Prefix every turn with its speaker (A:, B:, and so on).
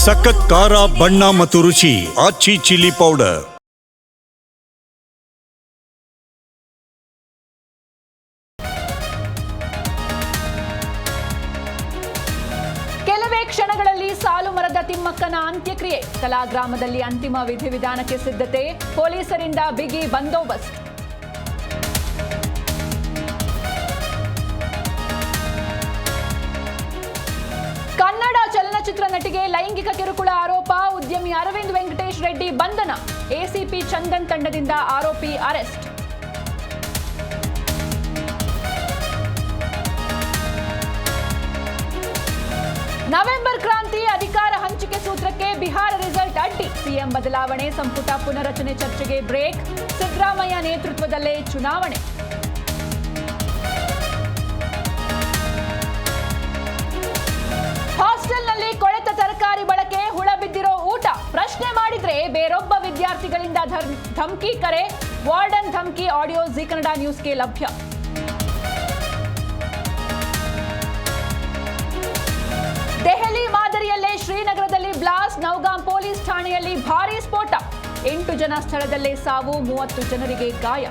A: ಸಖತ್ ಖಾರ ಬಣ್ಣ ಮತ್ತು ರುಚಿ ಆಚಿ ಚಿಲ್ಲಿ ಪೌಡರ್.
B: ಕೆಲವೇ ಕ್ಷಣಗಳಲ್ಲಿ ಸಾಲು ಮರದ ತಿಮ್ಮಕ್ಕನ ಅಂತ್ಯಕ್ರಿಯೆ. ಕಲಾಗ್ರಾಮದಲ್ಲಿ ಅಂತಿಮ ವಿಧಿವಿಧಾನಕ್ಕೆ ಸಿದ್ಧತೆ. ಪೊಲೀಸರಿಂದ ಬಿಗಿ ಬಂದೋಬಸ್ತ್. ಕನ್ನಡ ಚಲನಚಿತ್ರ ನಟಿಗೆ ಲೈಂಗಿಕ ಕಿರುಕುಳ ಆರೋಪ. ಉದ್ಯಮಿ ಅರವಿಂದ್ ವೆಂಕಟೇಶ್ ರೆಡ್ಡಿ ಬಂಧನ. ಎಸಿಪಿ ಚಂದನ್ ತಂಡದಿಂದ ಆರೋಪಿ ಅರೆಸ್ಟ್. ನವೆಂಬರ್ ಕ್ರಾಂತಿ ಅಧಿಕಾರ ಹಂಚಿಕೆ ಸೂತ್ರಕ್ಕೆ ಬಿಹಾರ ರಿಸಲ್ಟ್ ಅಡ್ಡಿ. ಸಿಎಂ ಬದಲಾವಣೆ, ಸಂಪುಟ ಪುನರಚನೆ ಚರ್ಚೆಗೆ ಬ್ರೇಕ್. ಸಿದ್ದರಾಮಯ್ಯ ನೇತೃತ್ವದಲ್ಲೇ ಚುನಾವಣೆ. ಹಾಸ್ಟೆಲ್ನಲ್ಲಿ ಕೊಳೆತ ತರಕಾರಿ ಬಳಕೆ, ಹುಳ ಬಿದ್ದಿರೋ ಊಟ. ಪ್ರಶ್ನೆ ಮಾಡಿದ್ರೆ ಬೇರೊಬ್ಬ ವಿದ್ಯಾರ್ಥಿಗಳಿಂದ ಧಮಕಿ ಕರೆ. ವಾರ್ಡನ್ ಧಮಕಿ ಆಡಿಯೋ ಜಿ ಕನ್ನಡ ನ್ಯೂಸ್ಗೆ ಲಭ್ಯ. ದೆಹಲಿ ಮಾದರಿಯಲ್ಲೇ ಶ್ರೀನಗರದಲ್ಲಿ ಬ್ಲಾಸ್ಟ್. ನೌಗಾಂ ಪೊಲೀಸ್ ಠಾಣೆಯಲ್ಲಿ ಭಾರೀ ಸ್ಫೋಟ. 8 ಜನ ಸ್ಥಳದಲ್ಲೇ ಸಾವು, 30 ಜನರಿಗೆ ಗಾಯ.